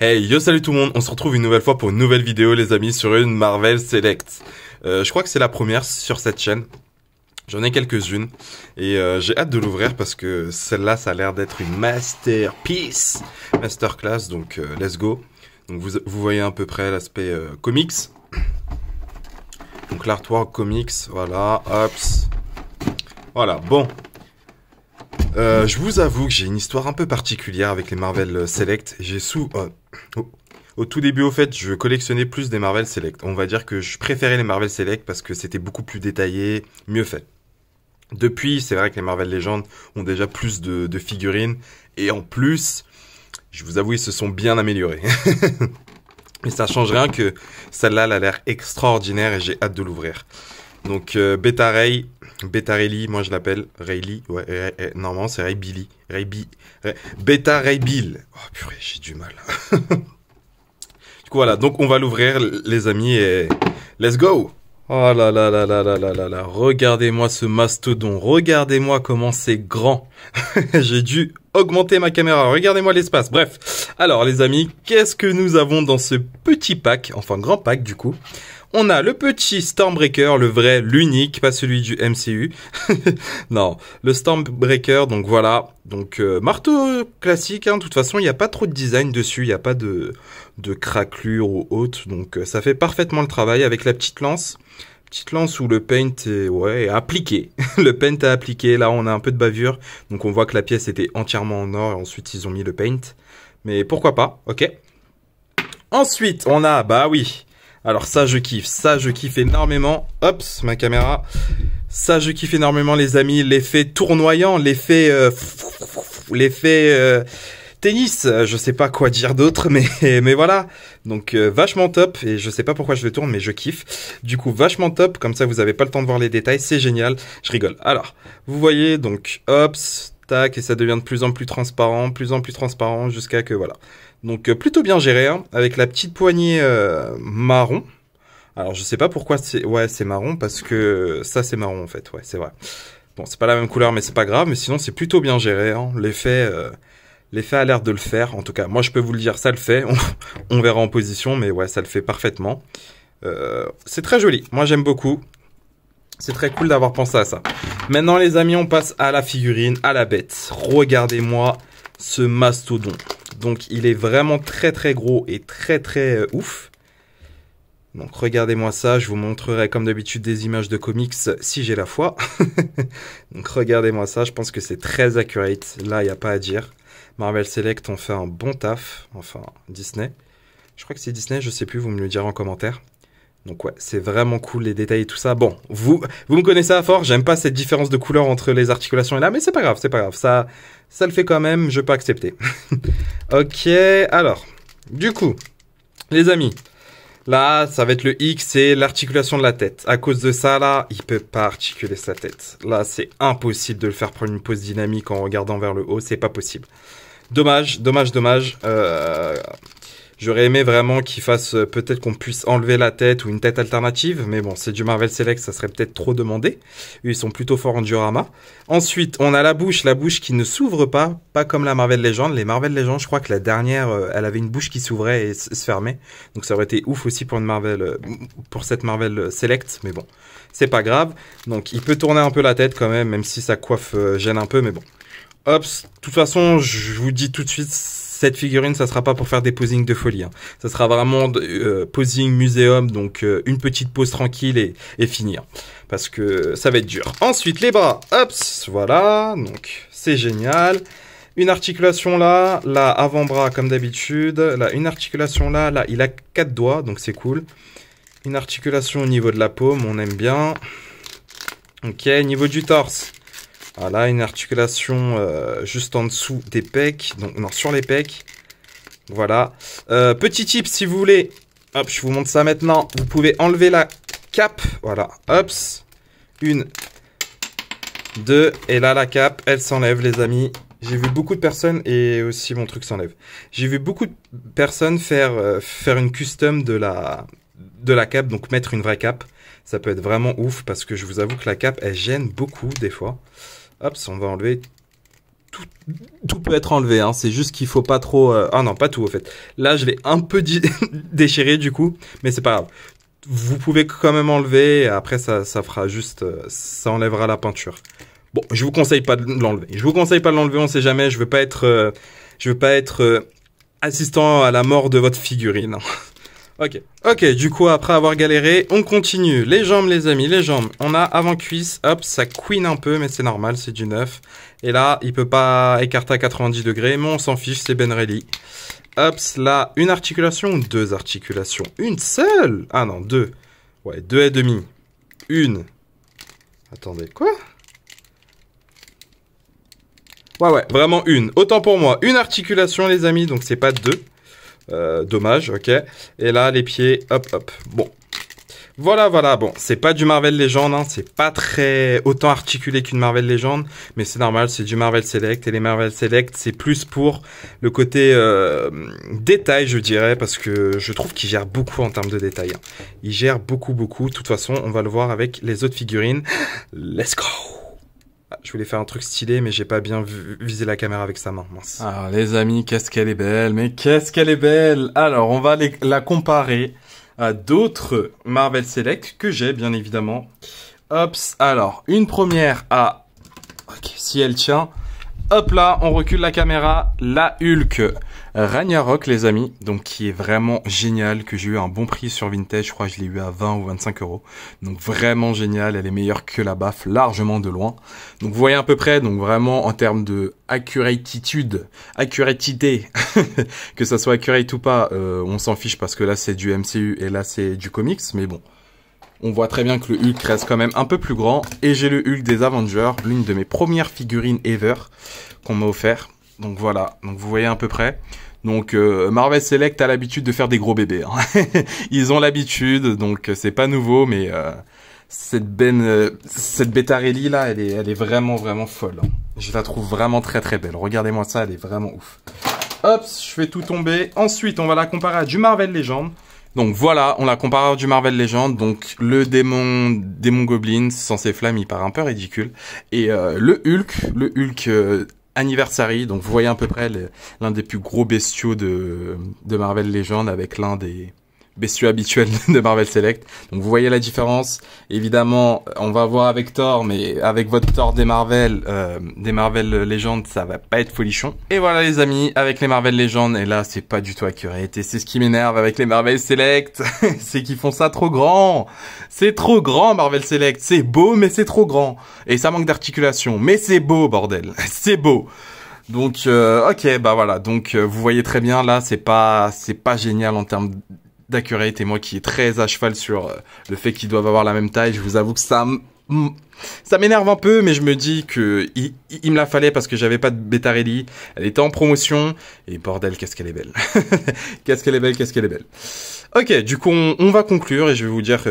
Hey, yo, salut tout le monde, on se retrouve une nouvelle fois pour une nouvelle vidéo les amis sur une Marvel Select. Je crois que c'est la première sur cette chaîne. J'en ai quelques-unes et j'ai hâte de l'ouvrir parce que celle-là ça a l'air d'être une masterpiece, masterclass, donc let's go. Donc vous voyez à peu près l'aspect comics. Donc l'artwork comics, voilà, hops. Voilà, bon. Je vous avoue que j'ai une histoire un peu particulière avec les Marvel Select. Au tout début, au fait, je collectionnais plus des Marvel Select. On va dire que je préférais les Marvel Select parce que c'était beaucoup plus détaillé, mieux fait. Depuis, c'est vrai que les Marvel Legends ont déjà plus de figurines. Et en plus, je vous avoue, ils se sont bien améliorés. Mais ça change rien que celle-là, elle a l'air extraordinaire et j'ai hâte de l'ouvrir. Donc, Beta Rayleigh, moi je l'appelle Rayleigh. Ouais, normalement c'est Ray Billy. Beta Ray Bill. Oh purée, j'ai du mal. Du coup, voilà, donc on va l'ouvrir, les amis, et let's go! Oh là là là là là là là là, regardez-moi ce mastodon, regardez-moi comment c'est grand. J'ai dû augmenter ma caméra, regardez-moi l'espace. Bref, alors les amis, qu'est-ce que nous avons dans ce petit pack, enfin grand pack du coup? On a le petit Stormbreaker, le vrai, l'unique, pas celui du MCU. Non, le Stormbreaker, donc voilà. Donc marteau classique, hein. De toute façon, il n'y a pas trop de design dessus, il n'y a pas de craquelure ou autre. Donc ça fait parfaitement le travail avec la petite lance. Petite lance où le paint est appliqué. Le paint est appliqué, là on a un peu de bavure. Donc on voit que la pièce était entièrement en or et ensuite ils ont mis le paint. Mais pourquoi pas, ok. Ensuite, on a, bah oui... Alors ça je kiffe énormément. Hops, ma caméra. Ça je kiffe énormément les amis, l'effet tournoyant, l'effet tennis, je sais pas quoi dire d'autre mais voilà. Donc vachement top et je sais pas pourquoi je le tourne mais je kiffe. Du coup vachement top, comme ça vous avez pas le temps de voir les détails, c'est génial. Je rigole. Alors, vous voyez donc hops, tac et ça devient de plus en plus transparent jusqu'à que voilà. Donc plutôt bien géré, hein, avec la petite poignée marron. Alors je sais pas pourquoi c'est marron parce que ça c'est marron en fait, ouais c'est vrai. Bon c'est pas la même couleur mais c'est pas grave, mais sinon c'est plutôt bien géré. Hein. L'effet a l'air de le faire. En tout cas moi je peux vous le dire, ça le fait. On verra en position, mais ouais ça le fait parfaitement. C'est très joli. Moi j'aime beaucoup. C'est très cool d'avoir pensé à ça. Maintenant les amis on passe à la figurine, à la bête. Regardez-moi ce mastodon. Donc il est vraiment très très gros et très très ouf. Donc regardez-moi ça, je vous montrerai comme d'habitude des images de comics si j'ai la foi. Donc regardez-moi ça, je pense que c'est très accurate, là il n'y a pas à dire. Marvel Select ont fait un bon taf, enfin Disney. Je crois que c'est Disney, je sais plus, vous me le direz en commentaire. Donc ouais, c'est vraiment cool les détails et tout ça. Bon, vous me connaissez à fort, j'aime pas cette différence de couleur entre les articulations et là, mais c'est pas grave, ça le fait quand même, je peux accepter. Ok, alors, du coup, les amis, là, ça va être le X, c'est l'articulation de la tête. À cause de ça, là, il peut pas articuler sa tête. Là, c'est impossible de le faire prendre une pose dynamique en regardant vers le haut, c'est pas possible. Dommage. J'aurais aimé vraiment qu'il fasse, peut-être qu'on puisse enlever la tête ou une tête alternative, mais bon, c'est du Marvel Select, ça serait peut-être trop demandé. Eux, ils sont plutôt forts en diorama. Ensuite, on a la bouche qui ne s'ouvre pas comme la Marvel Legends. Les Marvel Legends, je crois que la dernière, elle avait une bouche qui s'ouvrait et se fermait. Donc ça aurait été ouf aussi pour pour cette Marvel Select, mais bon, c'est pas grave. Donc il peut tourner un peu la tête quand même si sa coiffe gêne un peu, mais bon. Hop, de toute façon, je vous dis tout de suite, cette figurine, ça sera pas pour faire des posings de folie. Hein. Ça sera vraiment posing muséum, donc une petite pose tranquille et finir. Parce que ça va être dur. Ensuite, les bras, hop, voilà, donc c'est génial. Une articulation là avant-bras comme d'habitude. Là, une articulation là, il a 4 doigts, donc c'est cool. Une articulation au niveau de la paume, on aime bien. Ok, niveau du torse. Voilà, une articulation juste en dessous des pecs, donc non, sur les pecs. Voilà. Petit tip, si vous voulez, hop, je vous montre ça maintenant. Vous pouvez enlever la cape, voilà, hop, 1, 2, et là la cape, elle s'enlève les amis. J'ai vu beaucoup de personnes, et aussi mon truc s'enlève. J'ai vu beaucoup de personnes faire une custom de la cape, donc mettre une vraie cape. Ça peut être vraiment ouf, parce que je vous avoue que la cape, elle gêne beaucoup des fois. Hop, on va enlever tout peut être enlevé, hein. C'est juste qu'il faut pas trop... Ah non, pas tout, au fait. Là, je l'ai un peu déchiré, du coup, mais c'est pas grave. Vous pouvez quand même enlever, et après, ça fera juste... ça enlèvera la peinture. Bon, je vous conseille pas de l'enlever. Je vous conseille pas de l'enlever, on sait jamais. Je veux pas être assistant à la mort de votre figurine. Ok, du coup, après avoir galéré, on continue. Les jambes, les amis, les jambes. On a avant-cuisse, hop, ça couine un peu, mais c'est normal, c'est du neuf. Et là, il peut pas écarter à 90 degrés, mais on s'en fiche, c'est Benrelli. Hop, là, une articulation ou deux articulations? Une seule? Ah non, deux. Ouais, deux et demi. Une. Attendez, quoi? Ouais, vraiment une. Autant pour moi, une articulation, les amis, donc c'est pas deux. Dommage, ok. Et là, les pieds, hop. Bon. Voilà, bon, c'est pas du Marvel Legend, hein, c'est pas très autant articulé qu'une Marvel Legend, mais c'est normal, c'est du Marvel Select, et les Marvel Select, c'est plus pour le côté détail, je dirais, parce que je trouve qu'il gère beaucoup en termes de détail. Hein. Il gère beaucoup. De toute façon, on va le voir avec les autres figurines. Let's go! Je voulais faire un truc stylé, mais j'ai pas bien visé la caméra avec sa main, mince. Alors, les amis, qu'est-ce qu'elle est belle, mais qu'est-ce qu'elle est belle! Alors, on va la comparer à d'autres Marvel Select que j'ai, bien évidemment. Hop, alors, une première à... Ok, si elle tient... Hop là, on recule la caméra, la Hulk Ragnarok, les amis, donc qui est vraiment génial, que j'ai eu un bon prix sur Vintage, je crois que je l'ai eu à 20 ou 25 euros. Donc vraiment génial, elle est meilleure que la baffe, largement de loin. Donc vous voyez à peu près, donc vraiment en termes de accuratitude, que ça soit accurate ou pas, on s'en fiche parce que là c'est du MCU et là c'est du comics, mais bon. On voit très bien que le Hulk reste quand même un peu plus grand. Et j'ai le Hulk des Avengers, l'une de mes premières figurines ever qu'on m'a offert. Donc voilà, donc vous voyez à peu près. Donc Marvel Select a l'habitude de faire des gros bébés. Hein. Ils ont l'habitude, donc c'est pas nouveau, mais cette Bettarelli là, elle est vraiment folle. Hein. Je la trouve vraiment très belle. Regardez-moi ça, elle est vraiment ouf. Hop, je fais tout tomber. Ensuite, on va la comparer à du Marvel Legend. Donc voilà, on la compare du Marvel Legend, donc le démon Goblin sans ses flammes, il paraît un peu ridicule. Et le Hulk Anniversary, donc vous voyez à peu près l'un des plus gros bestiaux de Marvel Legend avec l'un des bestiaux habituels de Marvel Select. Donc vous voyez la différence. Évidemment, on va voir avec Thor, mais avec votre Thor des Marvel Legend, ça va pas être folichon. Et voilà les amis, avec les Marvel Legend, et là c'est pas du tout accurate. Et c'est ce qui m'énerve avec les Marvel Select, c'est qu'ils font ça trop grand. C'est trop grand Marvel Select, c'est beau mais c'est trop grand. Et ça manque d'articulation, mais c'est beau bordel, c'est beau. Donc ok, bah voilà, donc vous voyez très bien là, c'est pas génial en termes d'accurate, et moi qui est très à cheval sur le fait qu'ils doivent avoir la même taille, je vous avoue que ça m'énerve un peu, mais je me dis que il me la fallait parce que j'avais pas de Bettarelli, elle était en promotion, et bordel, qu'est-ce qu'elle est belle. Qu'est-ce qu'elle est belle. Ok, du coup, on va conclure, et je vais vous dire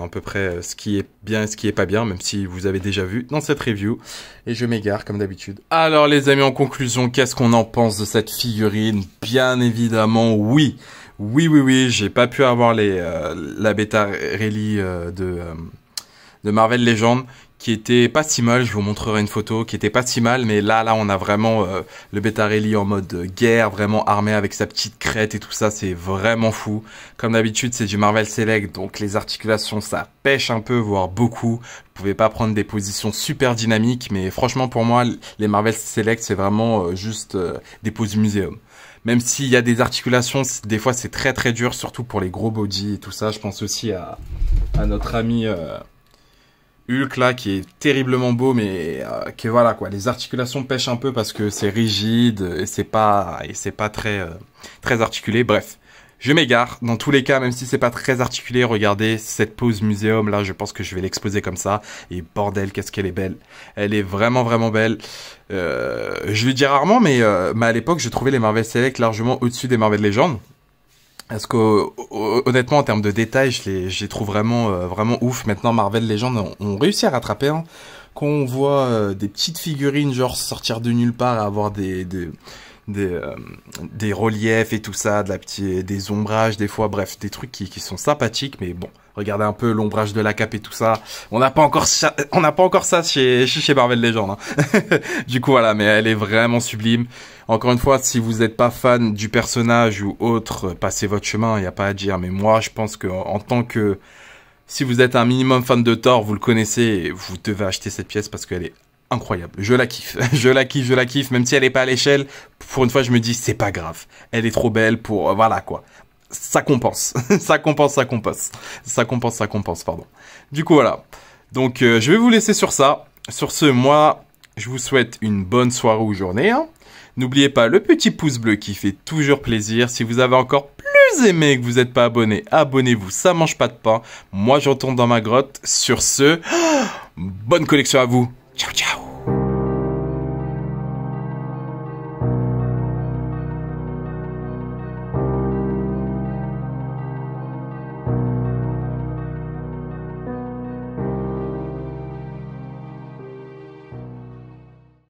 à peu près ce qui est bien et ce qui est pas bien, même si vous avez déjà vu dans cette review, et je m'égare comme d'habitude. Alors les amis, en conclusion, qu'est-ce qu'on en pense de cette figurine? Bien évidemment, oui, j'ai pas pu avoir la Bettarelli de Marvel Legend, qui était pas si mal, je vous montrerai une photo, qui était pas si mal, mais là on a vraiment le Bettarelli en mode guerre, vraiment armé avec sa petite crête et tout ça, c'est vraiment fou. Comme d'habitude, c'est du Marvel Select, donc les articulations, ça pêche un peu, voire beaucoup. Vous pouvez pas prendre des positions super dynamiques, mais franchement pour moi, les Marvel Select, c'est vraiment juste des poses muséum. Même s'il y a des articulations, des fois c'est très dur, surtout pour les gros body et tout ça. Je pense aussi à notre ami Hulk là, qui est terriblement beau, mais que voilà quoi, les articulations pêchent un peu parce que c'est rigide et c'est pas très articulé. Bref, je m'égare. Dans tous les cas, même si c'est pas très articulé, regardez cette pose muséum là, je pense que je vais l'exposer comme ça. Et bordel, qu'est-ce qu'elle est belle. Elle est vraiment belle. Je le dis rarement, mais à l'époque, je trouvais les Marvel Select largement au-dessus des Marvel Legends. Parce que honnêtement, en termes de détails, je les trouve vraiment ouf. Maintenant, Marvel Legends ont réussi à rattraper. Hein. Quand on voit des petites figurines genre sortir de nulle part, avoir des reliefs et tout ça, des ombrages des fois, bref, des trucs qui sont sympathiques, mais bon, Regardez un peu l'ombrage de la cape et tout ça. On n'a pas encore ça chez Marvel Legends. Hein. Du coup, voilà, mais elle est vraiment sublime. Encore une fois, si vous n'êtes pas fan du personnage ou autre, passez votre chemin, il n'y a pas à dire. Mais moi, je pense que en tant que... Si vous êtes un minimum fan de Thor, vous le connaissez, et vous devez acheter cette pièce parce qu'elle est incroyable. Je la kiffe. Je la kiffe. Même si elle n'est pas à l'échelle, pour une fois, je me dis, c'est pas grave. Elle est trop belle pour... voilà, quoi. Ça compense. ça compense, pardon. Du coup, voilà. Donc, je vais vous laisser sur ça. Sur ce, moi, je vous souhaite une bonne soirée ou journée. Hein. N'oubliez pas le petit pouce bleu qui fait toujours plaisir. Si vous avez encore plus aimé et que vous n'êtes pas abonné, abonnez-vous. Ça mange pas de pain. Moi, je retourne dans ma grotte. Sur ce, bonne collection à vous. Ciao, ciao.